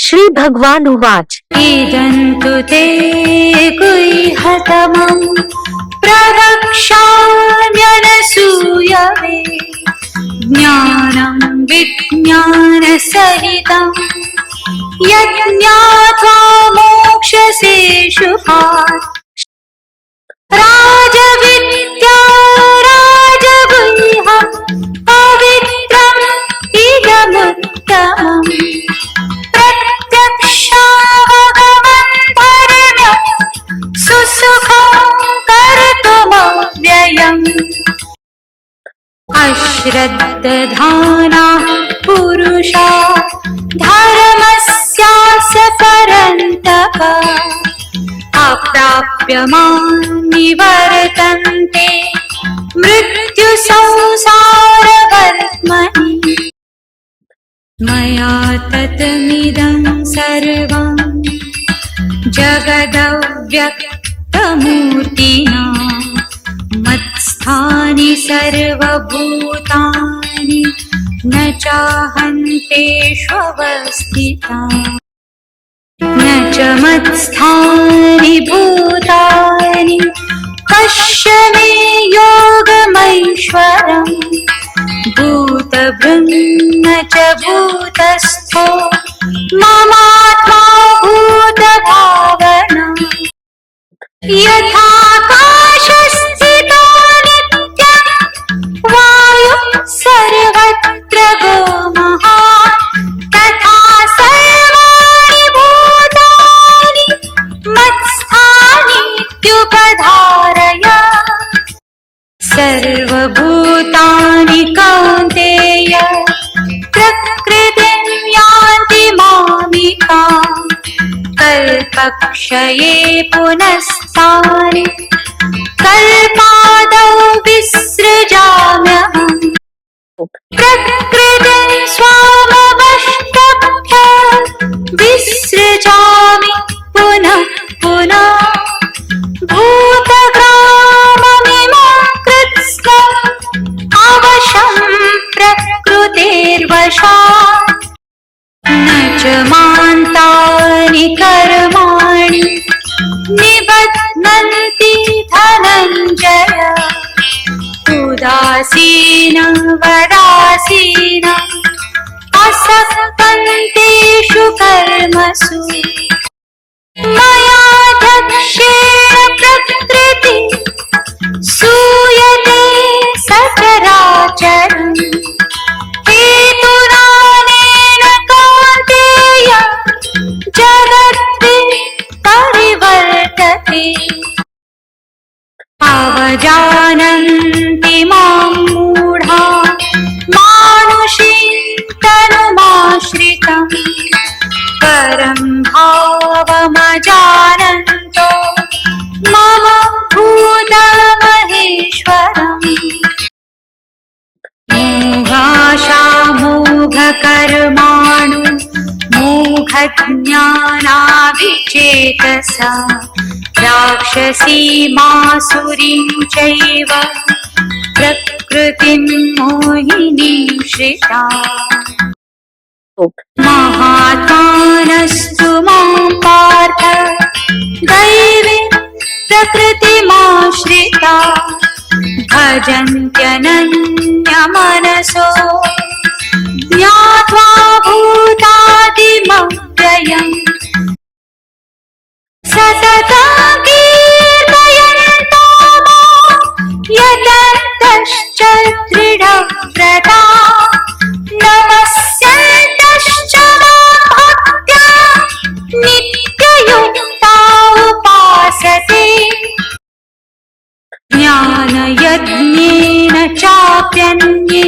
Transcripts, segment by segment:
श्री भगवान उवाच इदन्तु ते गुह्यतमं प्रवक्ष्याम्यनसूयवे ज्ञानं विज्ञानसहितं यज्ञात्वा मोक्ष्यसे शुभात् राजविद्या राजगुह्यं पवित्रम् इदमुत्तमम् प्रत्यक्षावगमनधर्म्यं सुसुखं कर्तुमव्ययम् अश्रद्धधानाः पुरुषा धर्मस्यास्य परन्तप अप्राप्यमान् निवर्तन्ते मृत्युसंसारवर्त्मनि मया ततमिदं सर्वं जगदव्यक्तमूर्तिना मत्स्थानि सर्वभूतानि न चाहन्तेष्वस्थितानि न च मत्स्थानि भूतानि पश्य मे योगमैश्वरम् भूतभृन्न च भूतस्थो ममात्मा भूतभावना यथाकाशस्थितो नित्यं वायुः सर्वत्र गोमहान् तथा सर्वाणि भूतानि मत्स्थानीत्युपधारय सर्वभूतानि कौन्तेय प्रकृतिं यान्ति मामिकाम् कल्पक्षये पुनस्तानि कल्पादौ विसृजाम्यहम् प्रकृतिं स्वामवष्टभ्य विसृजामि पुनः पुनः भूतग्राममिमं कृत्स्नम् अवशं प्रकृतेर्वशात् न च मान्तानि कर्माणि निबध्नन्ति धनञ्जय उदासीनवदासीन असक्तन्तेषु कर्मसु मयाध्यक्षेण प्रकृति सूयते सचराचरम् हेतुनानेन कौन्तेय जगद्भिः परिवर्तते अवजानन्ति मां मूढा मानुषीं तनुमाश्रितम् परं भावमजानन्तो मम भूतमहेश्वरम् मोहाशामोघकर्माणो मोघज्ञानाविचेतसा राक्षसीमासुरीं चैव प्रकृतिं मोहिनीं श्रिता महात्मानस्तु मां पार्थ दैवीं प्रकृतिमाश्रिता भजन्त्यनन्यमनसो ज्ञात्वा भूतादिमव्ययम् सततं कीर्तयन्तो मां यतन्तश्च दृढव्रता नमस्यन्तश्च मां भक्त्या नित्ययुक्ता उपासते ज्ञानयज्ञेन चाप्यन्ये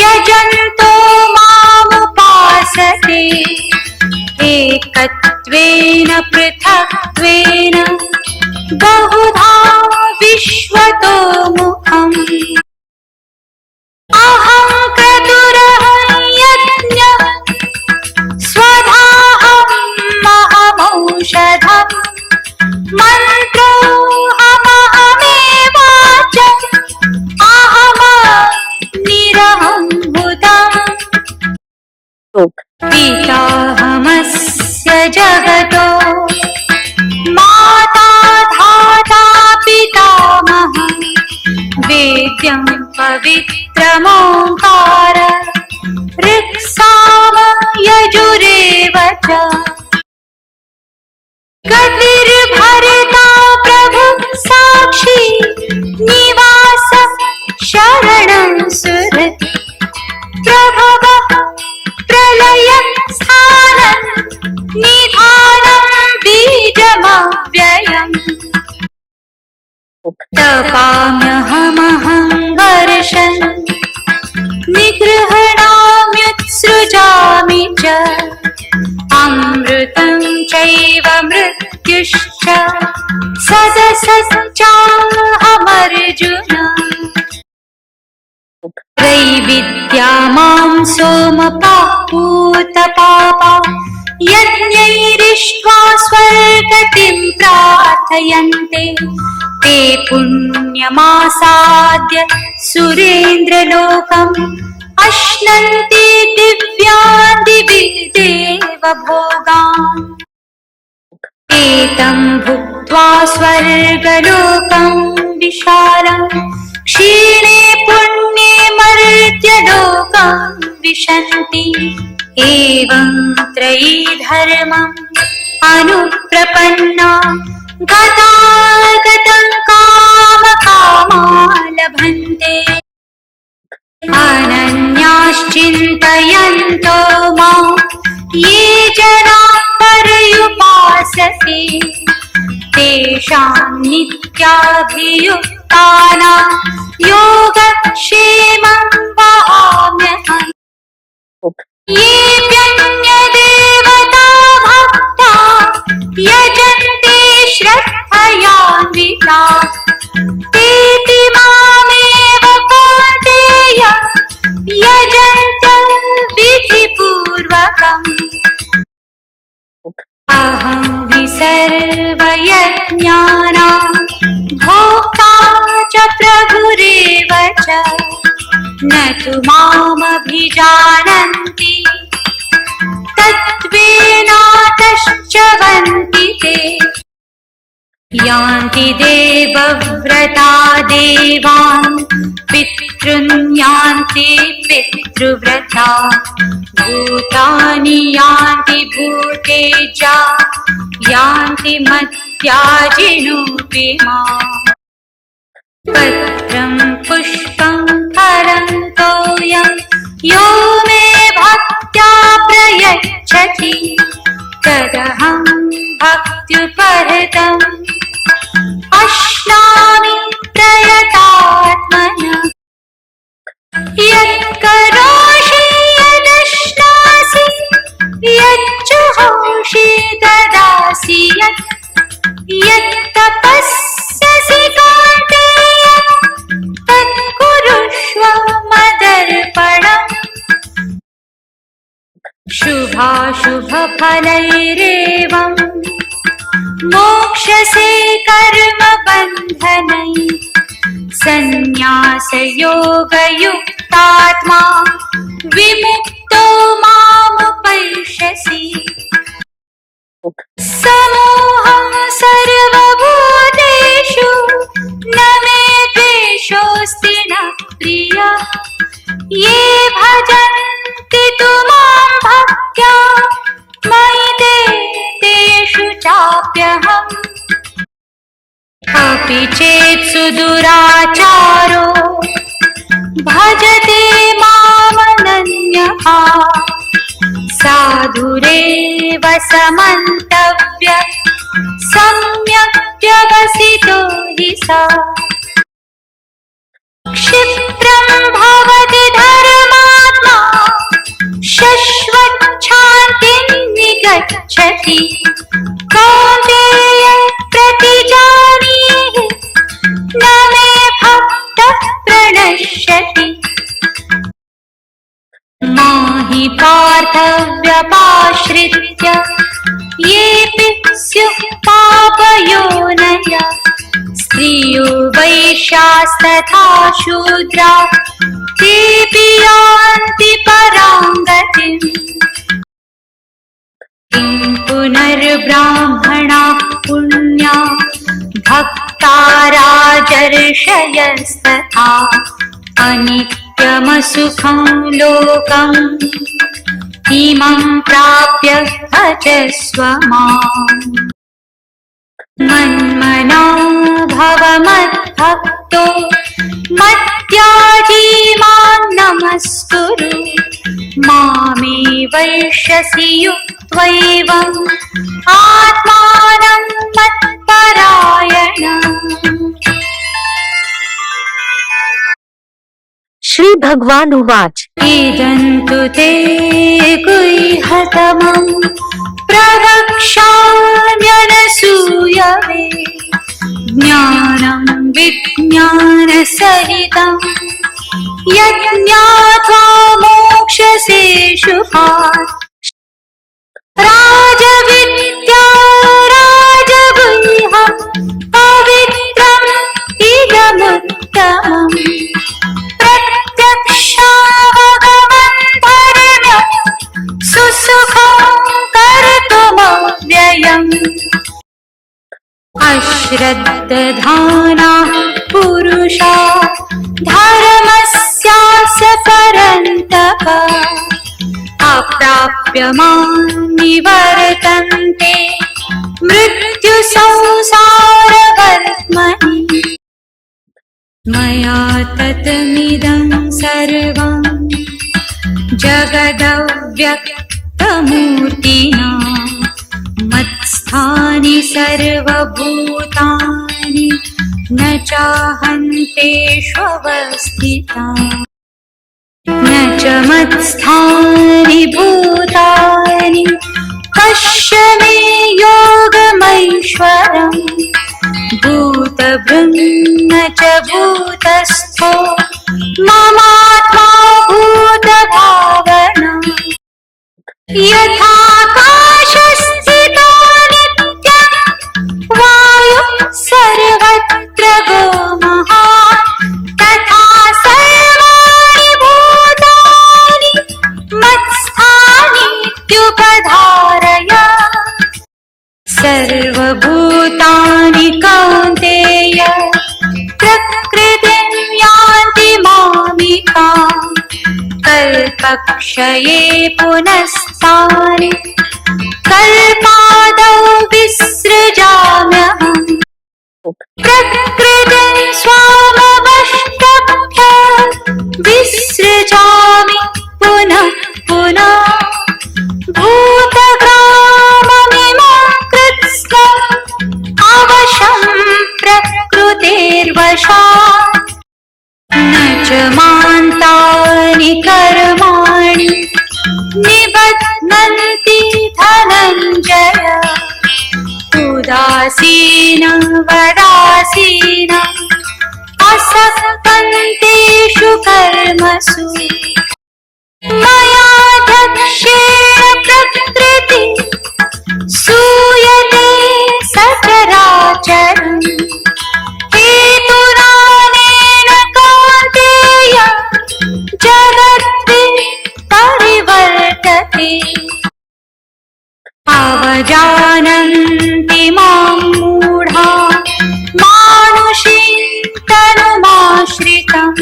यजन्तो मामुपासते एकत्वेन पृथक्त्वेन बहुधा विश्वतो मुखम् अहं क्रतुरहं यज्ञः स्वधाहमहमौषधम् मन्त्रोऽहमहमेवाच अहमनिरहं भूतम् पिताहमस्य पवित्रमोङ्कार ऋक्साम यजुरेव च गतिर्भरिता प्रभु साक्षी निवास शरणं सुरति प्रभवः प्रलय स्थानं निधानं बीजमव्ययम् तपाम्यहमहं वर्षन् निगृह्णाम्युत्सृजामि च अमृतं चैव मृत्युश्च सदसच्चाहमर्जुन त्रैविद्या मां सोमपापूतपापा यज्ञैरिष्ट्वा स्वर्गतिं प्रार्थयन्ते ते पुण्यमासाद्य सुरेन्द्रलोकम् अश्नन्ति दिव्यान् दिवि देवभोगान् एतं भुक्त्वा स्वर्गलोकं विशालम् क्षीणे पुण्ये मर्त्यलोकं विशन्ति एवं त्रयी धर्मम् अनुप्रपन्ना गतागतं कामकामा लभन्ते अनन्याश्चिन्तयन्तो मां ये जनाः पर्युपासते तेषां नित्याभियुक्तानां योगक्षेमं वहाम्यहम् येऽप्यन्यदेवता भक्ता यजन्ते श्रद्धयान्विताः तेऽपि मामेव कौन्तेय यजन्त्यं विधिपूर्वकम् अहं हि सर्वयज्ञानां भोक्ता च प्रभुरेव च न तु मामभिजानन्ति तत्त्वेनातश्च वन्ति ते यान्ति देवव्रता देवान् पितॄन् यान्ति पितृव्रता भूतानि यान्ति भूतेजा यान्ति मत्याजिनोऽपि माम् पत्रं पुष्पं फलं तोयं यो मे भक्त्या प्रयच्छति तदहं भक्त्युपहृतम् अश्नामि प्रयतात्मनः यत्करोषि यदश्नासि यज्जुहोषि ददासि यत्तपस्यसि कौन्तेय तत्कुरुष्व मदर्पणम् शुभाशुभफलैरेवं मोक्षसे कर्मबन्धनैः सन्न्यासयोगयुक्तात्मा विमुक्तो मामुपैष्यसि समोहं सर्वभूतेषु न मे द्वेषोऽस्ति न प्रियः ये भजन्ति तु मां भक्त्या मयि ते तेषु चाप्यहम् अपि चेत् सुदुराचारो भजते मामनन्यः साधुरेव समन्तव्य सम्यक् व्यवसितो हि सा क्षिप्रं भवति धर्मात्मा शश्वच्छान्तिं निगच्छति कौन्तेय प्रतिजानीहि न मे भक्तः प्रणश्यति माहि पार्थव्यपाश्रित्य येऽपि स्युः पापयोनयः स्त्रियो वैश्यास्तथा शूद्रा तेऽपि यान्ति परां गतिम् किं पुनर्ब्राह्मणाः पुण्या भक्ता राजर्षयस्तथा अनित्यमसुखं लोकम् इमं प्राप्य भजस्व माम् मन्मना भव मद्भक्तो मद्याजी मां नमस्कुरु मामे वैश्यसि युक्त्वैवम् आत्मानं मत्परायणम्। श्री भगवान उवाच इदन्तु ते गुह्यतमं प्रवक्ष्याम्यनसूयवे ज्ञानं विज्ञानसहितं यज्ञात्वा मोक्ष्यसे शुभात्। राजविद्या राजगुह्यं पवित्रम् इदमुत्तमम् प्रत्यक्षावगमनधर्म्यं सुसुखं कर्तुमव्ययम्। अश्रद्धधानाः पुरुषा धर्मस्यास्य परन्तप अप्राप्य मां निवर्तन्ते मृत्युसंसारवर्त्मनि। मया ततमिदं सर्वं जगदव्यक्तमूर्तिना मत्स्थानि सर्वभूतानि न चाहन्तेष्वस्थितानि न च मत्स्थानि भूतानि पश्य मे योगमैश्वरम् भूतभृन्न च भूतस्थो ममात्मा भूतभावना। यथाकाशस्थितो नित्यं वायुः सर्वत्र गोमहान् तथा सर्वाणि भूतानि मत्स्थानीत्युपधारय। सर्वभूतानि कौन्तेय प्रकृतिं यान्ति मामिकाम् कल्पक्षये पुनस्तानि कल्पादौ विसृजाम्यहम्। प्रकृतिं स्वामवष्टभ्य विसृजामि पुनः पुनः भूतग्राममिमं कृत्स्नम् अवशं प्रकृतेर्वशात्। न च मान्तानि कर्माणि निबध्नन्ति धनञ्जय उदासीन वदासीन असक्तन्तेषु कर्मसु। मयाध्यक्षेण प्रकृति सूयते सचराचरम् हेतुनानेन कौन्तेय जगद् परिवर्तते। अवजानन्ति मां मूढा मानुषीं तनुमाश्रितम्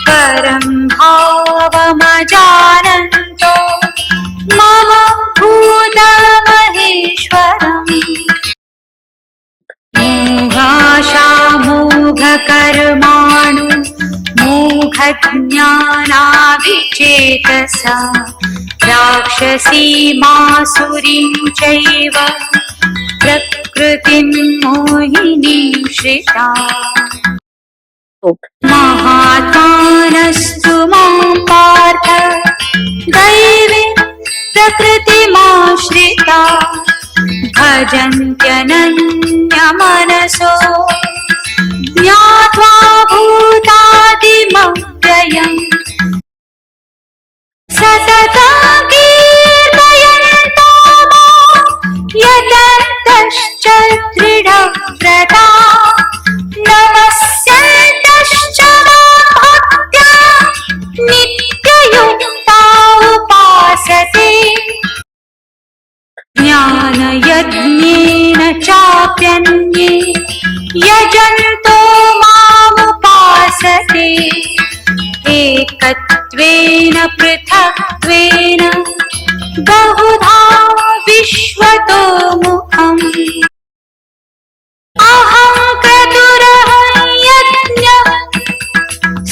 परं भावमजानन्तो मम भूतमहेश्वरम्। मोहाशामोघकर्माणो मोघज्ञानाभिचेतसा राक्षसीमासुरीं चैव प्रकृतिं मोहिनीं श्रिता। महात्मानस्तु मां पार्थ दैवी प्रकृतिमाश्रिता भजन्त्यनन्यमनसो ज्ञात्वा भूतादिमव्ययम्। सततं कीर्तयन्तो मां यतन्तश्च दृढव्रता नमस्यन्तश्च मां भक्त्या नित्ययुक्ता उपासते। ज्ञानयज्ञेन चाप्यन्ये यजन्तो मामुपासते एकत्वेन पृथक्त्वेन बहुधा विश्वतो मुखम् अहं क्रतुरहं यज्ञः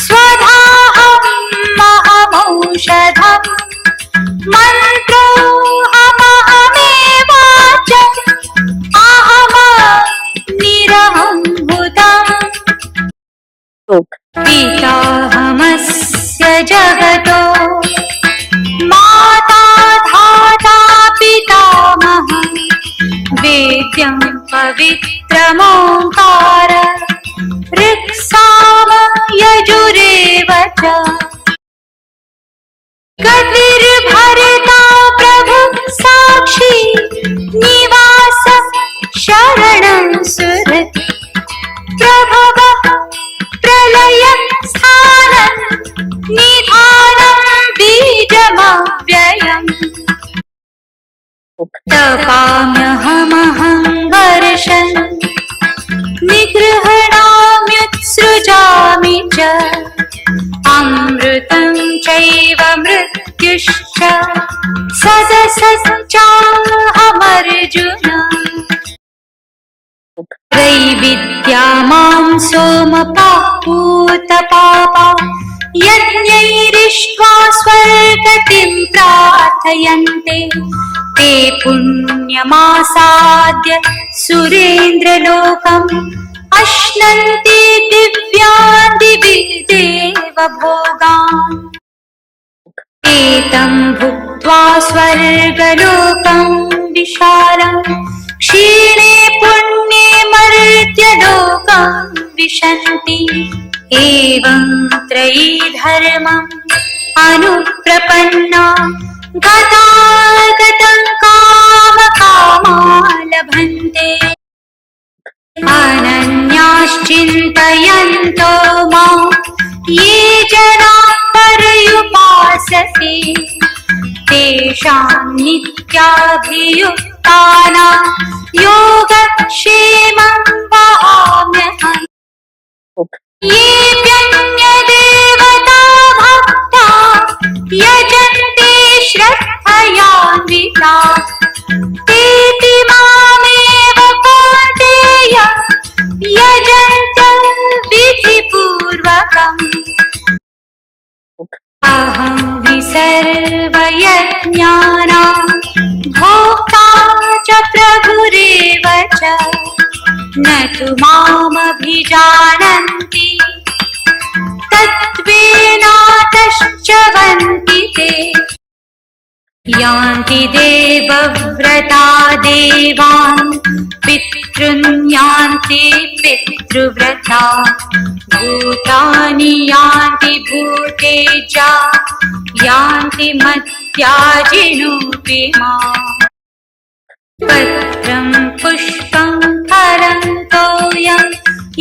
स्वधाहं महमौषधम् मन्त्रोऽहमहमेवाच अहमग्निरहं भूतम् पिताहमस्य जगतो माता धाता पितामहः वेद्यं पवित्रमोङ्कार ऋक्साम यजुरेव च गतिर्भरिता प्रभुः साक्षी निवास शरणं सुहृत् प्रभवः प्रलयं स्थानं निधानं बीजमव्ययम् तपाम्यहमहं वर्षन् निगृह्णाम्युत्सृजामि च अमृतं चैव मृत्युश्च सदसच्चाहमर्जुन त्रैविद्या मां सोमपापूतपापा यज्ञैरिष्ट्वा स्वर्गतिं प्रार्थयन्ते ते पुण्यमासाद्य सुरेन्द्रलोकम् अश्नन्ति दिव्यान् दिवि देवभोगान् एतं भुक्त्वा स्वर्गलोकं विशालम् क्षीणे पुण्ये मर्त्यलोकं विशन्ति एवं त्रयी धर्मम् अनुप्रपन्ना गतागतं कामकामा लभन्ते अनन्याश्चिन्तयन्तो मां ये जनाः पर्युपासते तेषां नित्याभियुक्तानां योगक्षेमं वहाम्यहम् येऽप्यन्यदेवता भक्ता यजन्ते श्रद्धयान्विताः तेऽपि मामेव कौन्तेय यजन्त विधिपूर्वकम् अहं हि सर्वयज्ञानां भोक्ता च प्रभुरेव च न तु मामभिजानन्ति तत्त्वेनातश्च वन्ति ते यान्ति देवव्रता देवान् पितॄन् यान्ति पितृव्रता भूतानि यान्ति भूतेजा यान्ति मद्याजिनोऽपि माम् पत्रं पुष्पं फलं तोयं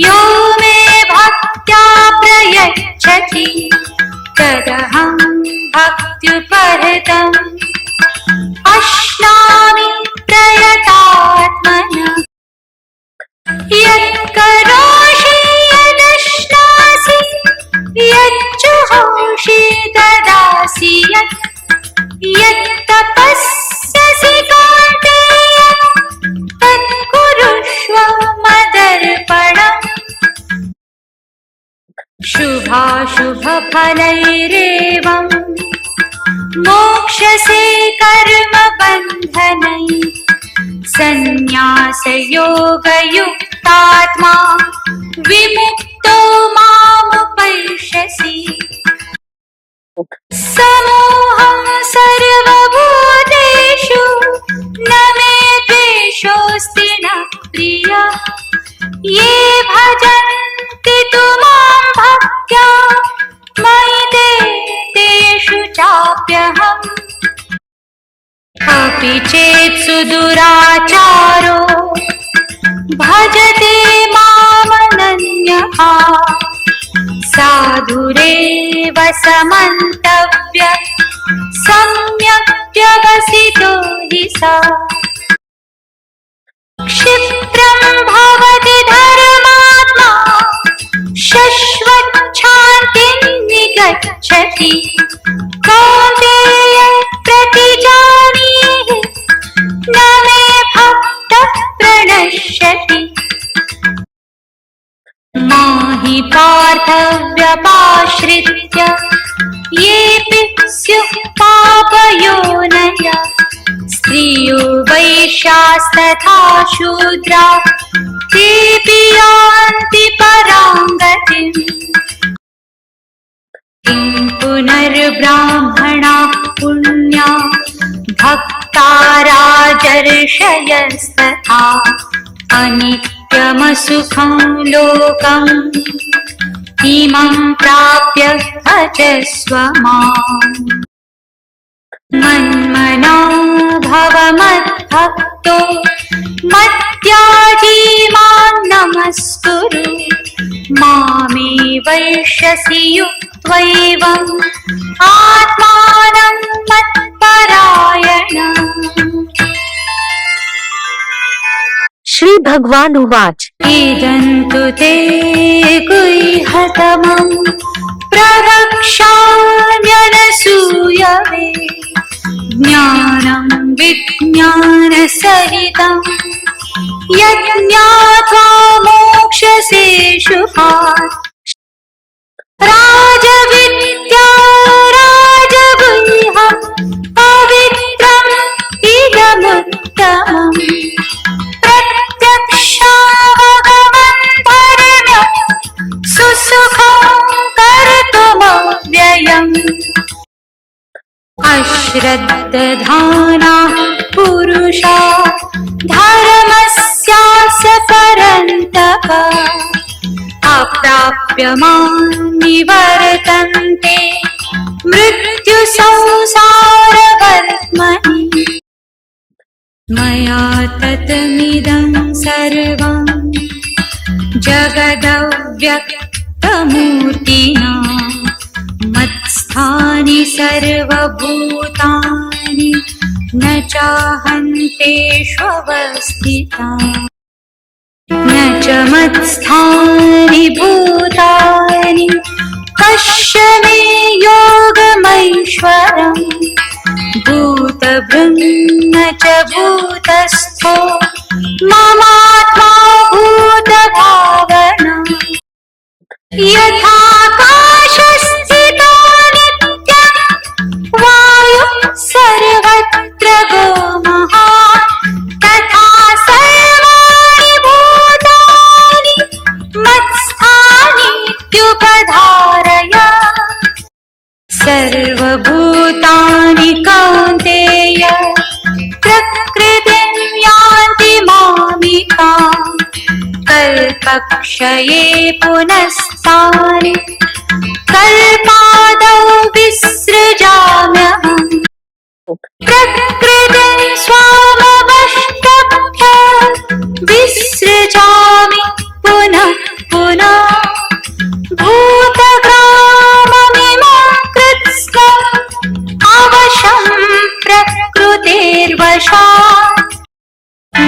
यो मे भक्त्या प्रयच्छति तदहं भक्त्युपहृतम् अश्नामि प्रयतात्मनः यत्करोषि यदश्नासि यज्जुहोषि ददासि यत्तपस्यसि कौन्तेय तत्कुरुष्व मदर्पणम् शुभाशुभफलैरेवं मोक्षसे कर्मबन्धनैः सन्न्यासयोगयुक्तात्मा विमुक्तो मामुपैष्यसि समोहं सर्वभूतेषु न मे द्वेषोऽस्ति न प्रियः ये भजन्ति तु मां भक्त्या मयि ते तेषु चाप्यहम् अपि चेत् सुदुराचारो भजते मामनन्यः साधुरेव समन्तव्य सम्यक् व्यवसितो हि सा क्षिप्रं भवति धर्मात्मा शश्वच्छान्तिं गच्छति कौन्तेय प्रतिजानीहि न मे भक्तः प्रणश्यति माहि पार्थव्यपाश्रित्य येऽपि स्युः पापयोनयः स्त्रियो वैश्यास्तथा शूद्रा तेऽपि यान्ति परां गतिम् किं पुनर्ब्राह्मणाः पुण्या भक्ता राजर्षयस्तथा अनित्यमसुखं लोकम् इमं प्राप्य भजस्व माम् मन्मना भव मद्भक्तो मद्याजी मां नमस्कुरु मामे वैश्यसि युक्त्वैवम् आत्मानं मत्परायणम्। श्री भगवान उवाच इदन्तु ते गुह्यतमं प्रवक्ष्याम्यनसूयवे ज्ञानं विज्ञानसहितं यज्ञात्वा मोक्ष्यसे शुभात् राजविद्या राजगुह्यं पवित्रम् इदमुत्तमम् प्रत्यक्षावगमनधर्म्यं सुसुखं कर्तुमव्ययम् अश्रद्धधानाः पुरुषा धर्मस्यास्य परन्तप अप्राप्य मां निवर्तन्ते मृत्युसंसारवर्त्मनि मया ततमिदं सर्वं जगदव्यक्तमूर्तिना मत्स्थानि सर्वभूतानि न चाहन्तेष्वस्थितानि न च मत्स्थानि भूतानि पश्य मे योगमैश्वरम् भूतभृन्न च भूतस्थो ममात्मा भूतभावना यथाकाशस्थितो नित्यं वायुः सर्वत्र गोमहान् तथा सर्वाणि भूतानि मत्स्थानीत्युपधारय सर्वभूतानि कौन्तेय प्रकृतिं यान्ति मामिकाम् कल्पक्षये पुनस्तानि कल्पादौ विसृजाम्यहम् प्रकृतिं स्वामवष्टभ्य विसृजामि पुनः पुनः भूतग्राममिमं कृत्स्नम् अवशं प्रकृतेर्वशात् न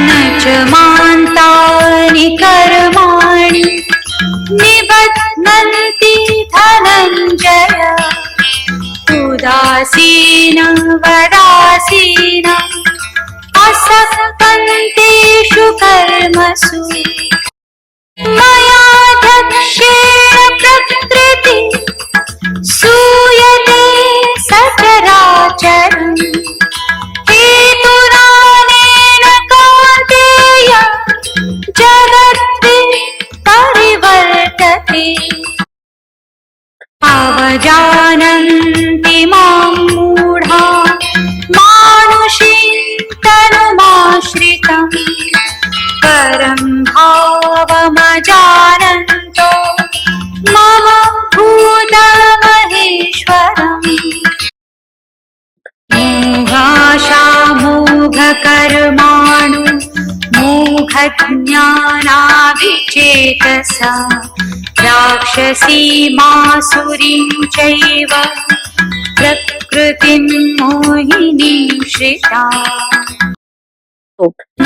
च मान्तानि कर्माणि निबध्नन्ति धनञ्जय उदासीन वदासीन असक्तन्तेषु कर्मसु मयाध्यक्षेण प्रकृति सूयते सचराचरम् हेतुनानेन कौन्तेय जगद्भिः परिवर्तते अवजानन्ति मां मूढा मानुषीं तनुमाश्रितम् परं भावमजानन्तो मम भूतमहेश्वरम् मोघाशामोघकर्माणु मोघज्ञानाविचेतसा राक्षसीमासुरीं चैव प्रकृतिं मोहिनीं श्रिता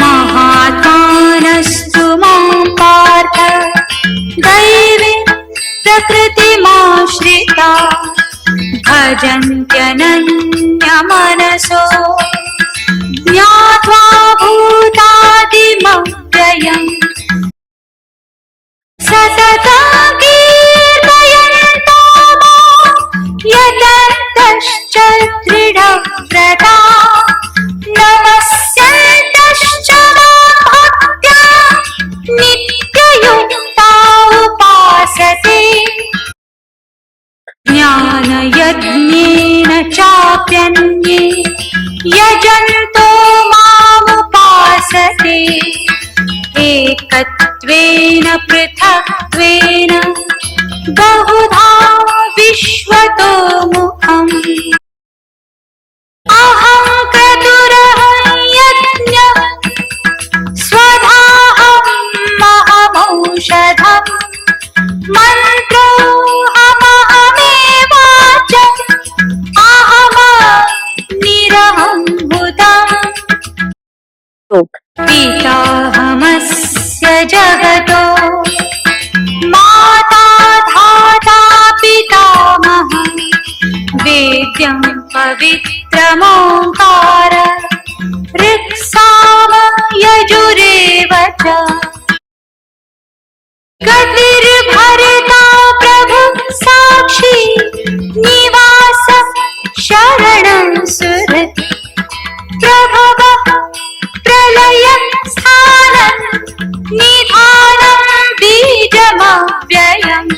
महात्मानस्तु मां पार्थ दैवीं प्रकृतिमाश्रिता भक्त्या भजन्त्यनन्यमनसो ज्ञात्वा भूतादिमव्ययम् सततं कीर्तयन्तो मां यतन्तश्च दृढव्रता नमस्यन्तश्च मां भक्त्या नित्ययुक्ता उपासते ज्ञानयज्ञेन चाप्यन्ये यजन्तो मामुपासते एकत्वेन पृथक्त्वेन बहुधा विश्वतो मुखम् अहं क्रतुरहं यज्ञः स्वधाहमहमौषधम् मन्त्रोऽहमहमेवाच अहमग्निरहं भूतम् पिताहमस्य जगतो माता धाता पितामहः वेद्यं पवित्रमोङ्कार ऋक्साम यजुरेव च गतिर्भरिता प्रभु साक्षी निवास शरणं सुहृत् प्रभवः प्रलय स्थानं निधानं बीजमव्ययम्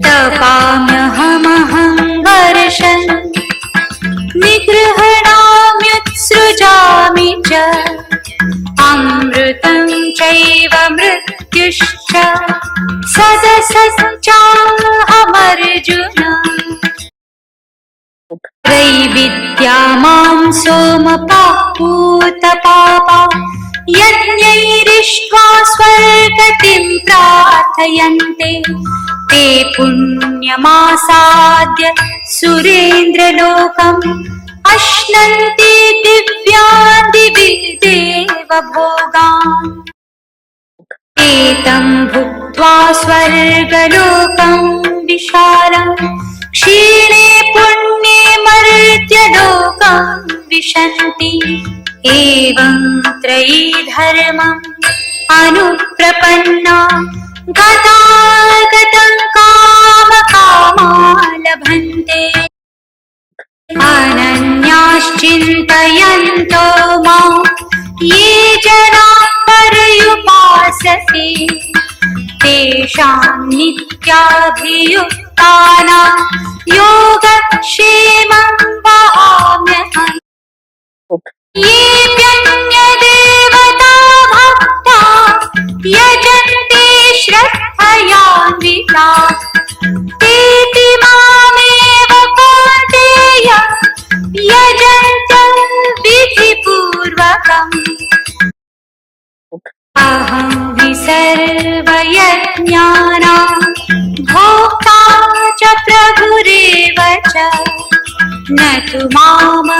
तपाम्यहमहं वर्षन् निगृह्णाम्युत्सृजामि च अमृतं चैव मृत्युश्च सदसच्चाहमर्जुन त्रैविद्या मां सोमपापूतपापा यज्ञैरिष्ट्वा स्वर्गतिं प्रार्थयन्ते ते पुण्यमासाद्य सुरेन्द्रलोकम् अश्नन्ति दिव्यान् दिवि देवभोगान् एतं भुक्त्वा स्वर्गलोकं विशालम् क्षीणे पुण्ये मर्त्यलोकं विशन्ति एवं त्रयी धर्मम् अनुप्रपन्ना गतागतं कामकामा लभन्ते अनन्याश्चिन्तयन्तो मां ये जनाः पर्युपासते तेषां नित्याभियुक्तानां योगक्षेमं वहाम्यहम् येऽप्यन्यदेवता भक्ता यजन्ते श्रद्धयान्विताः तेऽपि मामेव कौन्तेय यजन्त विधिपूर्वकम् अहं हि सर्वयज्ञानां भोक्ता च प्रभुरेव च न तु मामभिजानन्ति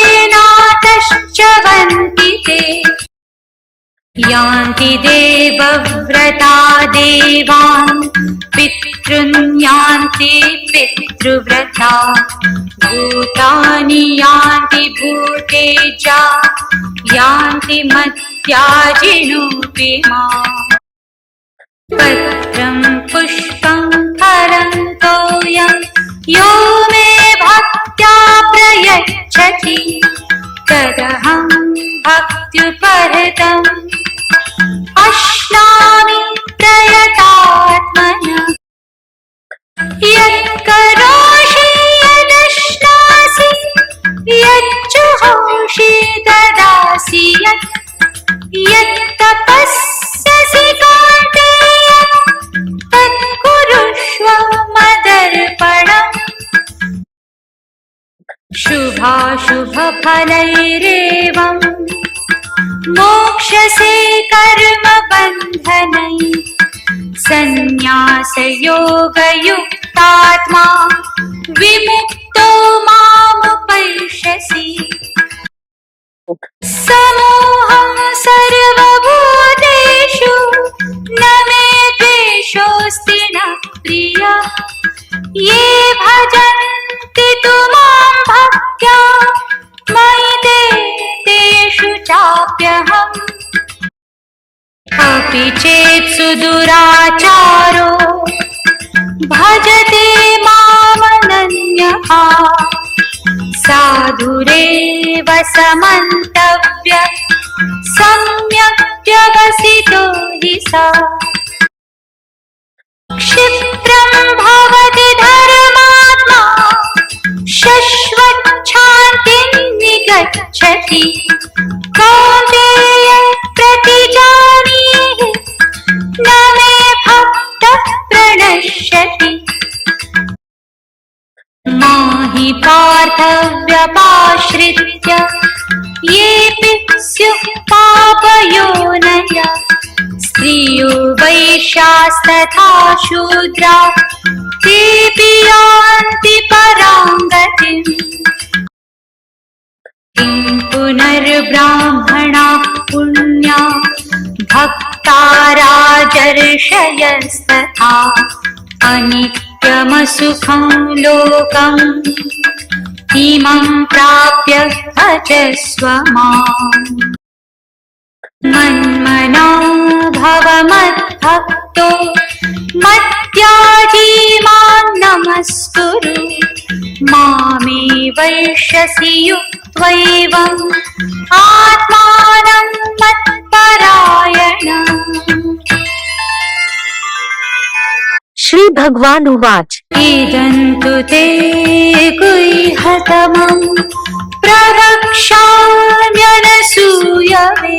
तत्त्वेनातश्च वन्ति ते यान्ति देवव्रता देवान् पितॄन् यान्ति पितृव्रता भूतानि यान्ति भूतेजा यान्ति मद्याजिनोऽपि माम् पत्रं पुष्पं फलं तोयं यो मे भक्त्या प्रयच्छति तदहं भक्त्युपहृतम् अश्नामि प्रयतात्मनः यत्करोषि यदश्नासि यज्जुहोषि ददासि यत्तपस्यसि कौन्तेय तत्कुरुष्व मदर्पणम् शुभाशुभफलैरेवं मोक्षसे कर्मबन्धनैः सन्न्यासयोगयुक्तात्मा विमुक्तो मामुपैष्यसि समोहं सर्वभूतेषु न साधुरेव समन्तव्य सम्यक् व्यवसितो हि सा क्षिप्रं भवति धर्मात्मा शश्वच्छान्तिं निगच्छति कौन्तेय प्रतिजानीहि न मे भक्तः प्रणश्यति माहि पार्थव्यपाश्रित्य येऽपि स्युः पापयोनयः स्त्रियो वैश्यास्तथा शूद्रा तेऽपि यान्ति परां गतिम् किं पुनर्ब्राह्मणाः पुण्या भक्ता राजर्षयस्तथा अनित्यमसुखं लोकम् इमं प्राप्य भजस्व माम् मन्मना भव मद्भक्तो मद्याजी मां नमस्कुरु मामे वैश्यसि युक्त्वैवम् आत्मानं मत्परायणम्। श्री भगवान उवाच इदन्तु ते गुह्यतमं प्रवक्ष्याम्यनसूयवे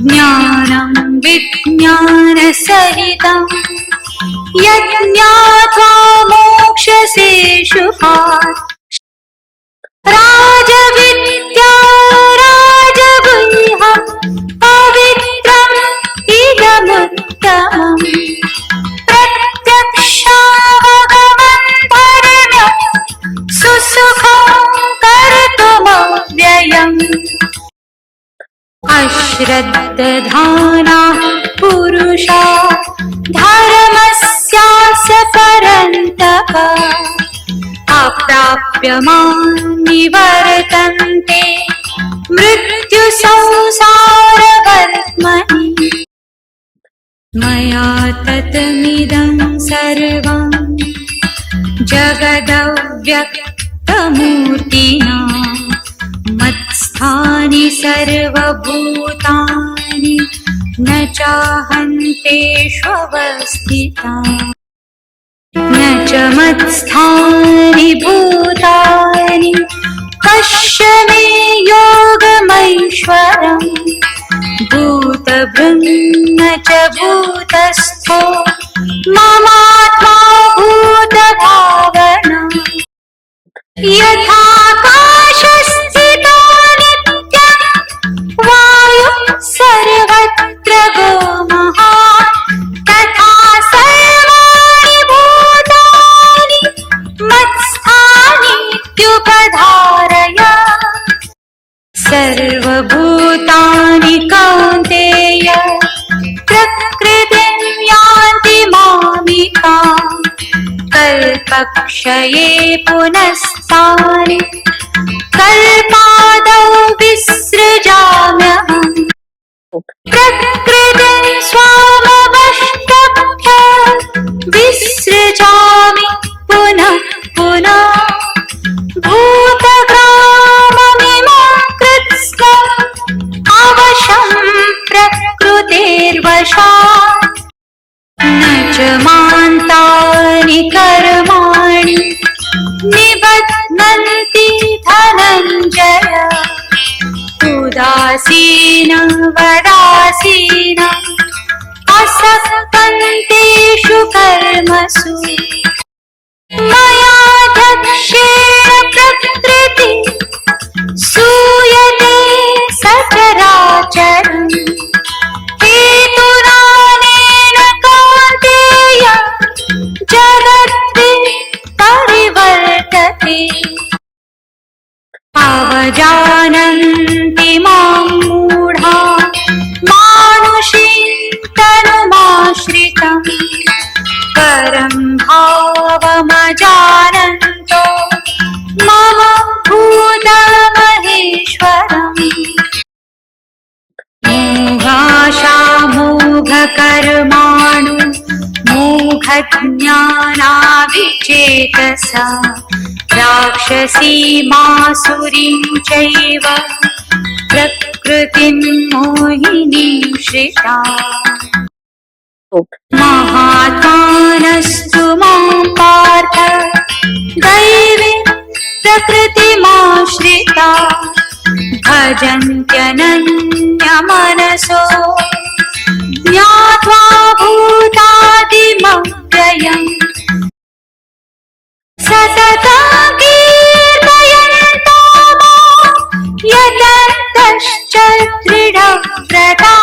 ज्ञानं विज्ञानसहितं यज्ञात्वा मोक्ष्यसे शुभात् राजविद्या राजगुह्यं पवित्रम् इदमुत्तमम् प्रत्यक्षावगमनधर्म्यं सुसुखं कर्तुमव्ययम् अश्रद्धधानाः पुरुषा धर्मस्यास्य परन्तप अप्राप्य मां निवर्तन्ते मृत्युसंसारवर्त्मनि मया ततमिदं सर्वं जगदव्यक्तमूर्तिना मत्स्थानि सर्वभूतानि न चाहन्तेष्वस्थितानि न च मत्स्थानि भूतानि पश्य मे योगमैश्वरम् भूतभृन्न च भूतस्थो ममात्मा भूतभावना यथाकाशस्थितो नित्यं वायुः सर्वत्र गोमहान् तथा सर्वाणि भूतानि मत्स्थानीत्युपधारय सर्वभूतानि कौन्तेय प्रकृतिं यान्ति मामिकाम् कल्पक्षये पुनस्तानि कल्पादौ विसृजाम्यहम् प्रकृतिं स्वामवष्टभ्य विसृजामि पुनः पुनः भूतग्राममिमं कृत्स्नम् अवशं प्रकृतेर्वशात् न च मान्तानि कर्माणि निबध्नन्ति धनञ्जय उदासीनं वदासीनम् असक्तन्तेषु कर्मसु मयाध्यक्षेण प्रकृति सूयते सचराचरम् हेतुनानेन कौन्तेय जगत् परिवर्तते अवजानन्ति मां मूढा मानुषीं तनुमाश्रितम् परं भावमजानन्तो मम भूतमहेश्वरम् मोघकर्माणु मोघज्ञानाविचेतसा राक्षसीमासुरीं चैव प्रकृतिं मोहिनीं श्रिता महात्मानस्तु मां पार्थ दैवीं प्रकृतिमाश्रिता भजन्त्यनन्यमनसो ज्ञात्वा भूतादिमव्ययम् सततं कीर्तयन्तो मां यतन्तश्च दृढव्रता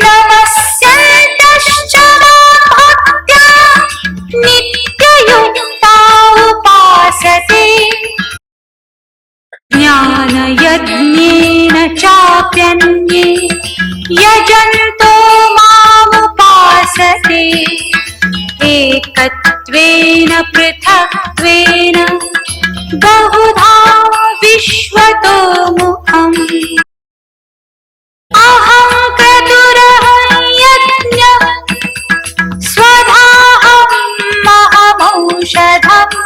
नमस्यन्तश्च मां भक्त्या नित्ययुक्ता उपासते ज्ञानयज्ञेन चाप्यन्ये यजन्तो मामुपासते एकत्वेन पृथक्त्वेन बहुधा विश्वतो मुखम् अहं क्रतुरहं यज्ञः स्वधाहमहमौषधम्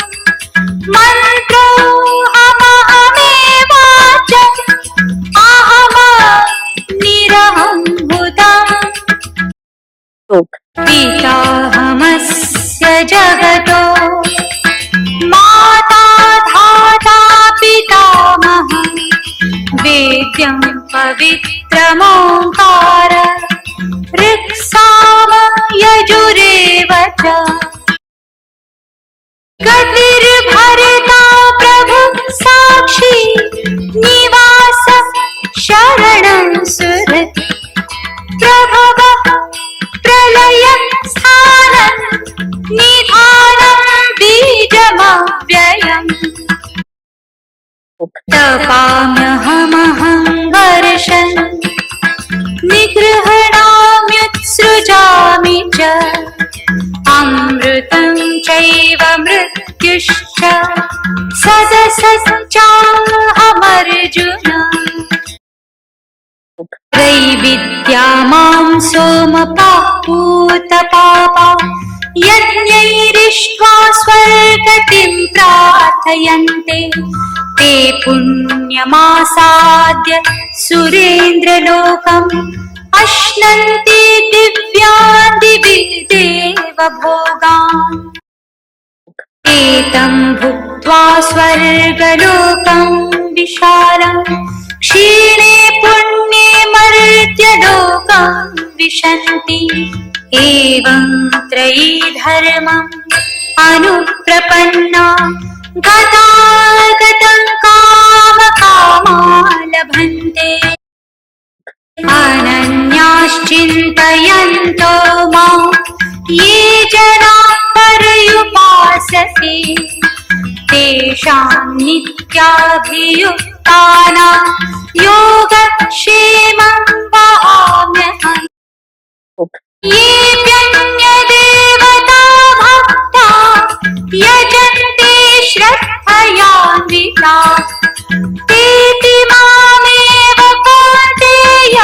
मन्त्रोऽहमहमेवाच अहमनिरहं भूतम् पिताहमस्य जगतो माता धाता पितामहः वेद्यं पवित्रमोङ्कार ऋक्साम यजुरेव च गतिर्भरिता प्रभु साक्षी निवास शरणं सुहृत् प्रभवः प्रलय स्थानं निधानं बीजमव्ययम् तपाम्यहमहं वर्षन् निगृह्णाम्युत्सृजामि च अमृतं चैव मृत्युश्च सदसच्चाहमर्जुन त्रैविद्या मां सोमपापूतपापा यज्ञैरिष्ट्वा स्वर्गतिं प्रार्थयन्ते ते पुण्यमासाद्य सुरेन्द्रलोकम् अश्नन्ति दिव्यान् दिवि देवभोगान् एतं भुक्त्वा स्वर्गलोकं विशालम् क्षीणे पुण्ये मर्त्यलोकं विशन्ति एवं त्रयी धर्मम् अनुप्रपन्ना गतागतं कामकामा लभन्ते अनन्याश्चिन्तयन्तो मां ये जनाः पर्युपासते तेषां नित्याभियुक्तानां योगक्षेमं वहाम्यहम् येऽप्यन्यदेवता भक्ता यजन्ते श्रद्धयान्विता तेऽपि मामेव कौन्तेय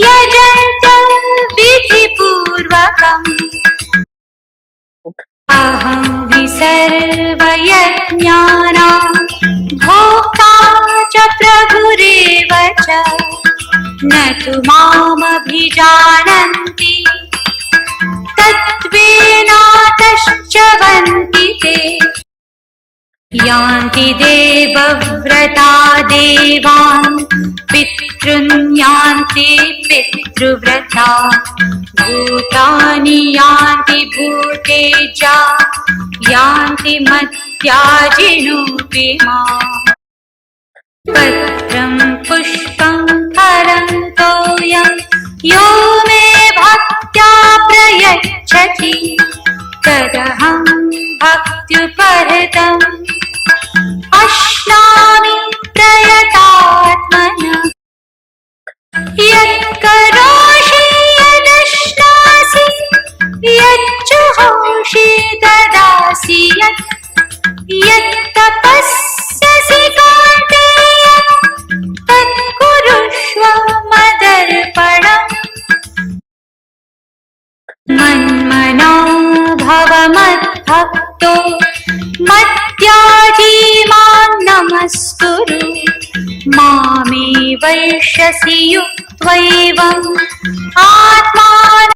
यजन्त विधिपूर्वकम् अहं हि सर्वयज्ञानां भोक्ता च प्रभुरेव च न तु मामभिजानन्ति तत्त्वेनातश्च वन्ति ते यान्ति देवव्रता देवान् पितॄन् यान्ति पितृव्रता भूतानि यान्ति भूतेजा यान्ति मद्याजिनोऽपि माम् पत्रं पुष्पं फलं तोयं यो मे भक्त्या प्रयच्छति तदहं भक्त्युपहृतम् अश्नामि प्रयतात्मना यत्करोषि यदश्नासि यज्जुहोषि ददासि यत्तपस्यसि कौन्तेय तत्कुरुष्व मदर्पणम् मन्मना भव मद्भक्तो मद्याजी करिष्यसि युक्त्वैवम्